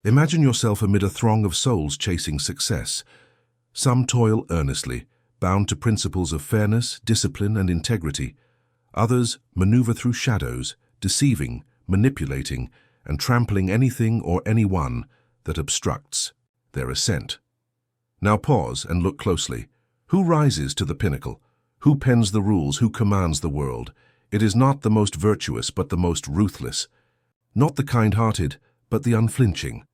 Imagine yourself amid a throng of souls chasing success. Some toil earnestly, bound to principles of fairness, discipline, and integrity. Others maneuver through shadows, deceiving, manipulating, and trampling anything or anyone that obstructs their ascent. Now pause and look closely. Who rises to the pinnacle? Who pens the rules? Who commands the world? It is not the most virtuous, but the most ruthless. Not the kind-hearted, but the unflinching.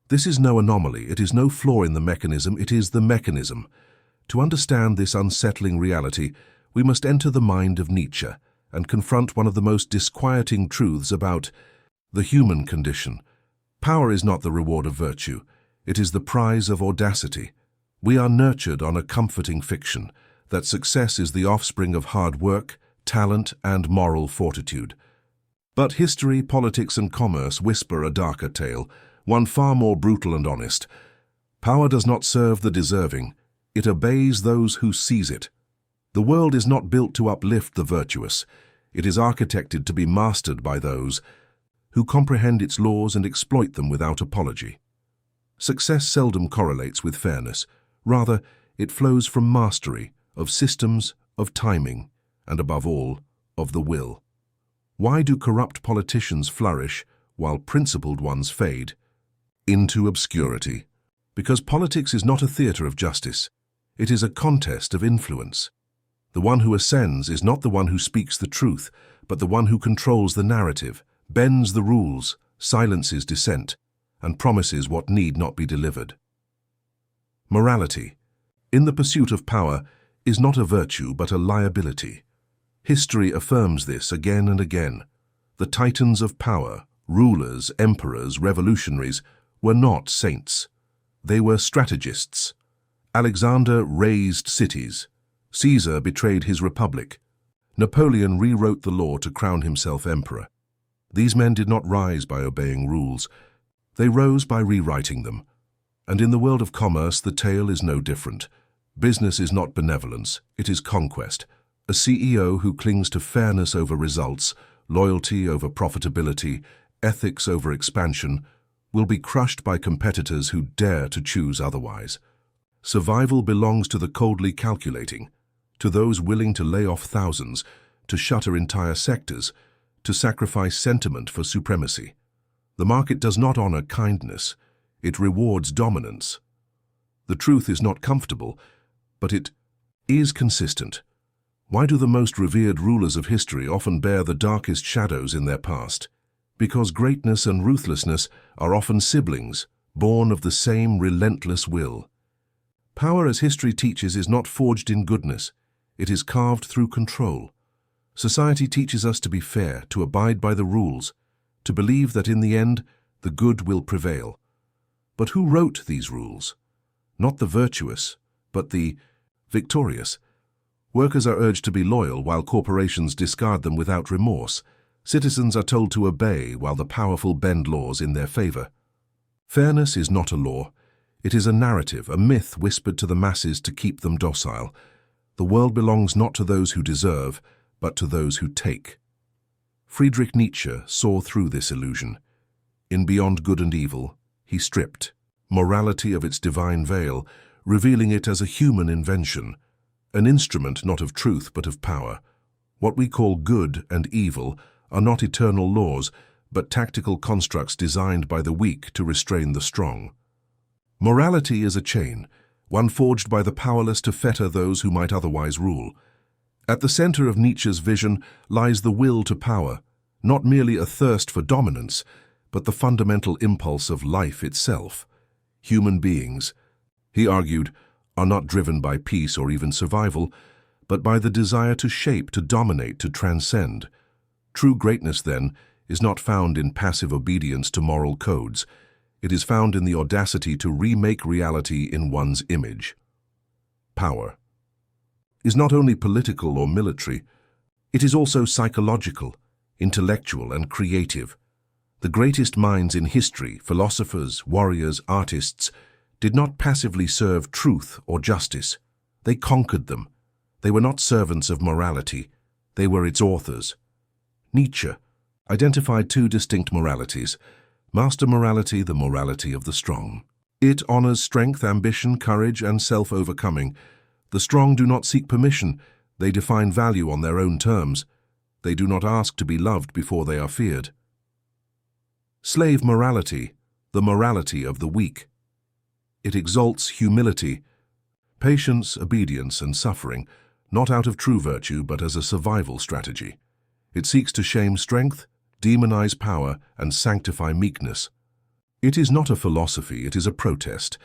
This is no anomaly, it is no flaw in the mechanism, it is the mechanism. To understand this unsettling reality, we must enter the mind of Nietzsche and confront one of the most disquieting truths about the human condition. Power is not the reward of virtue, it is the prize of audacity. We are nurtured on a comforting fiction that success is the offspring of hard work, talent, and moral fortitude. But history, politics, and commerce whisper a darker tale, one far more brutal and honest. Power does not serve the deserving, it obeys those who seize it. The world is not built to uplift the virtuous, it is architected to be mastered by those who comprehend its laws and exploit them without apology. Success seldom correlates with fairness, rather it flows from mastery of systems, of timing, and above all, of the will. Why do corrupt politicians flourish while principled ones fade into obscurity? Because politics is not a theatre of justice. It is a contest of influence. The one who ascends is not the one who speaks the truth, but the one who controls the narrative, bends the rules, silences dissent, and promises what need not be delivered. Morality, in the pursuit of power, is not a virtue but a liability. History affirms this again and again. The titans of power, rulers, emperors, revolutionaries, were not saints. They were strategists. Alexander razed cities. Caesar betrayed his republic. Napoleon rewrote the law to crown himself emperor. These men did not rise by obeying rules. They rose by rewriting them. And in the world of commerce, the tale is no different. Business is not benevolence, it is conquest. A CEO who clings to fairness over results, loyalty over profitability, ethics over expansion, will be crushed by competitors who dare to choose otherwise. Survival belongs to the coldly calculating, to those willing to lay off thousands, to shutter entire sectors, to sacrifice sentiment for supremacy. The market does not honor kindness, it rewards dominance. The truth is not comfortable, but it is consistent. Why do the most revered rulers of history often bear the darkest shadows in their past? Because greatness and ruthlessness are often siblings, born of the same relentless will. Power, as history teaches, is not forged in goodness. It is carved through control. Society teaches us to be fair, to abide by the rules, to believe that in the end, the good will prevail. But who wrote these rules? Not the virtuous, but the victorious. Workers are urged to be loyal while corporations discard them without remorse. Citizens are told to obey while the powerful bend laws in their favor. Fairness is not a law. It is a narrative, a myth whispered to the masses to keep them docile. The world belongs not to those who deserve, but to those who take. Friedrich Nietzsche saw through this illusion. In Beyond Good and Evil, he stripped morality of its divine veil, revealing it as a human invention, an instrument not of truth but of power. What we call good and evil are not eternal laws, but tactical constructs designed by the weak to restrain the strong. Morality is a chain, one forged by the powerless to fetter those who might otherwise rule. At the center of Nietzsche's vision lies the will to power, not merely a thirst for dominance, but the fundamental impulse of life itself. Human beings, he argued, are not driven by peace or even survival, but by the desire to shape, to dominate, to transcend. True greatness, then, is not found in passive obedience to moral codes. It is found in the audacity to remake reality in one's image. Power is not only political or military, it is also psychological, intellectual, and creative. The greatest minds in history, philosophers, warriors, artists, did not passively serve truth or justice. They conquered them. They were not servants of morality. They were its authors. Nietzsche identified two distinct moralities: Master morality, the morality of the strong. It honors strength, ambition, courage, and self-overcoming. The strong do not seek permission. They define value on their own terms. They do not ask to be loved before they are feared. Slave morality, the morality of the weak. It exalts humility, patience, obedience, and suffering, not out of true virtue but as a survival strategy. It seeks to shame strength, demonize power, and sanctify meekness. It is not a philosophy, it is a protest.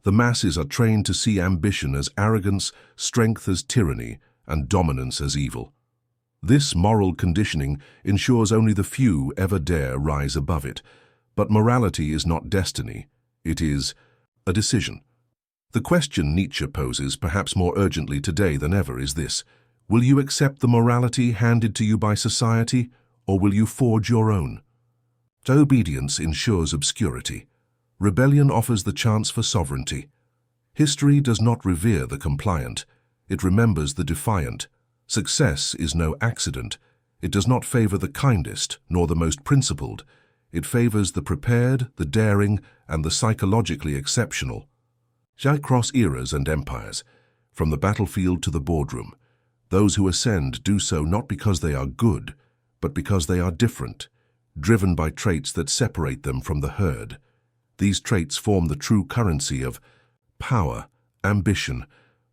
The masses are trained to see ambition as arrogance, strength as tyranny, and dominance as evil. This moral conditioning ensures only the few ever dare rise above it. But morality is not destiny, it is a decision. The question Nietzsche poses, perhaps more urgently today than ever, is this: will you accept the morality handed to you by society, or will you forge your own? Obedience ensures obscurity. Rebellion offers the chance for sovereignty. History does not revere the compliant, it remembers the defiant. Success is no accident. It does not favor the kindest nor the most principled. It favors the prepared, the daring, and the psychologically exceptional. Across eras and empires, from the battlefield to the boardroom, those who ascend do so not because they are good, but because they are different, driven by traits that separate them from the herd. These traits form the true currency of power, ambition,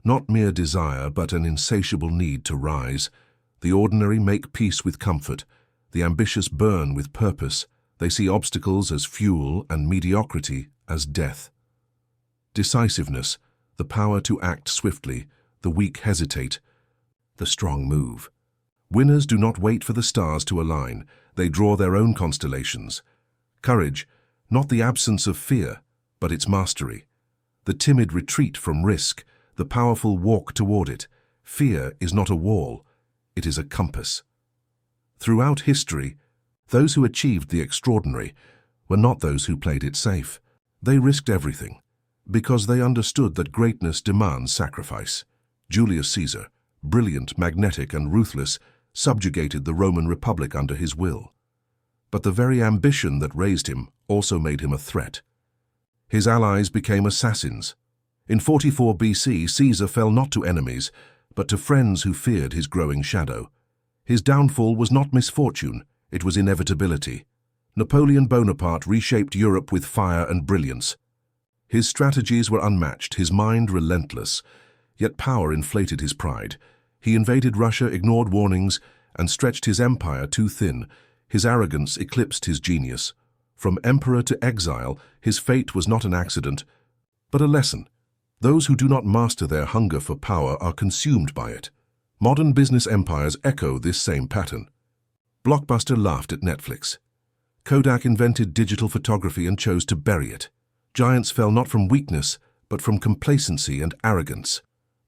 not mere desire but an insatiable need to rise. The ordinary make peace with comfort, the ambitious burn with purpose. They see obstacles as fuel and mediocrity as death. Decisiveness, the power to act swiftly, the weak hesitate, the strong move. Winners do not wait for the stars to align, they draw their own constellations. Courage, not the absence of fear, but its mastery. The timid retreat from risk, the powerful walk toward it. Fear is not a wall, it is a compass. Throughout history, those who achieved the extraordinary were not those who played it safe. They risked everything, because they understood that greatness demands sacrifice. Julius Caesar, brilliant, magnetic, and ruthless, subjugated the Roman Republic under his will. But the very ambition that raised him also made him a threat. His allies became assassins. In 44 BC, Caesar fell not to enemies, but to friends who feared his growing shadow. His downfall was not misfortune, it was inevitability. Napoleon Bonaparte reshaped Europe with fire and brilliance. His strategies were unmatched, his mind relentless, yet power inflated his pride. He invaded Russia, ignored warnings, and stretched his empire too thin. His arrogance eclipsed his genius. From emperor to exile, his fate was not an accident, but a lesson. Those who do not master their hunger for power are consumed by it. Modern business empires echo this same pattern. Blockbuster laughed at Netflix. Kodak invented digital photography and chose to bury it. Giants fell not from weakness, but from complacency and arrogance.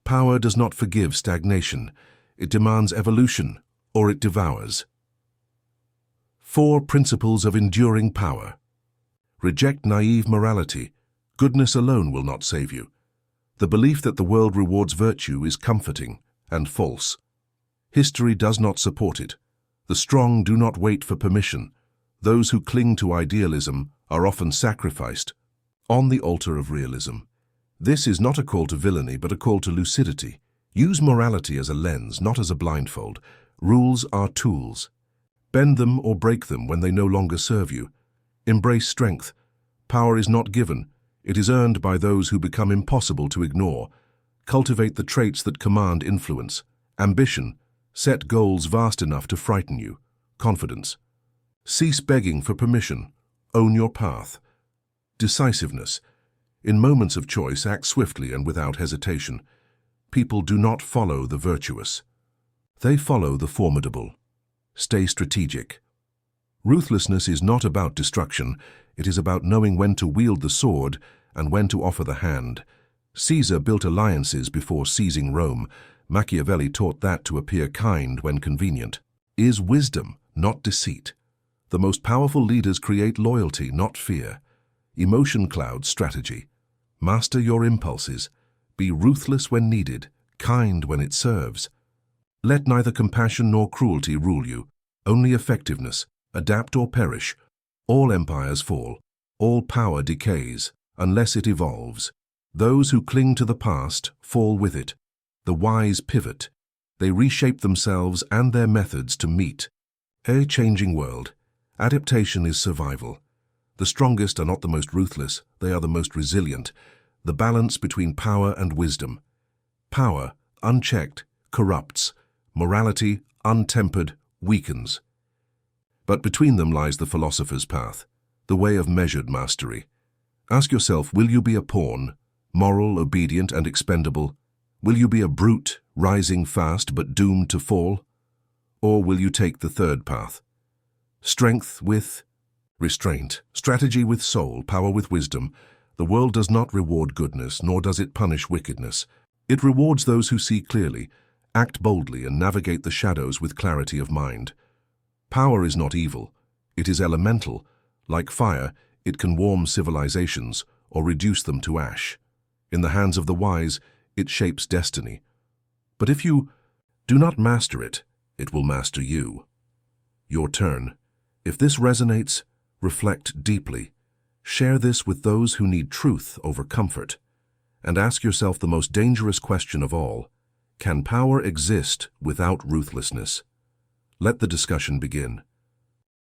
Power does not forgive stagnation. It demands evolution, or it devours. 4 principles of enduring power. Reject naive morality. Goodness alone will not save you. The belief that the world rewards virtue is comforting and false. History does not support it. The strong do not wait for permission. Those who cling to idealism are often sacrificed on the altar of realism. This is not a call to villainy, but a call to lucidity. Use morality as a lens, not as a blindfold. Rules are tools. Bend them or break them when they no longer serve you. Embrace strength. Power is not given. It is earned by those who become impossible to ignore. Cultivate the traits that command influence. Ambition. Set goals vast enough to frighten you. Confidence. Cease begging for permission. Own your path. Decisiveness. In moments of choice, act swiftly and without hesitation. People do not follow the virtuous. They follow the formidable. Stay strategic. Ruthlessness is not about destruction. It is about knowing when to wield the sword and when to offer the hand. Caesar built alliances before seizing Rome. Machiavelli taught that to appear kind when convenient is wisdom, not deceit. The most powerful leaders create loyalty, not fear. Emotion cloud strategy. Master your impulses. Be ruthless when needed, kind when it serves. Let neither compassion nor cruelty rule you, only effectiveness. Adapt or perish. All empires fall. All power decays, unless it evolves. Those who cling to the past fall with it. The wise pivot. They reshape themselves and their methods to meet a changing world. Adaptation is survival. The strongest are not the most ruthless, they are the most resilient. The balance between power and wisdom. Power, unchecked, corrupts. Morality, untempered, weakens. But between them lies the philosopher's path, the way of measured mastery. Ask yourself, will you be a pawn, moral, obedient, and expendable? Will you be a brute, rising fast but doomed to fall? Or will you take the third path? Strength with restraint, strategy with soul, power with wisdom. The world does not reward goodness, nor does it punish wickedness. It rewards those who see clearly, act boldly, and navigate the shadows with clarity of mind. Power is not evil. It is elemental. Like fire, it can warm civilizations or reduce them to ash. In the hands of the wise, it shapes destiny. But if you do not master it, it will master you. Your turn. If this resonates, reflect deeply. Share this with those who need truth over comfort. And ask yourself the most dangerous question of all: can power exist without ruthlessness? Let the discussion begin.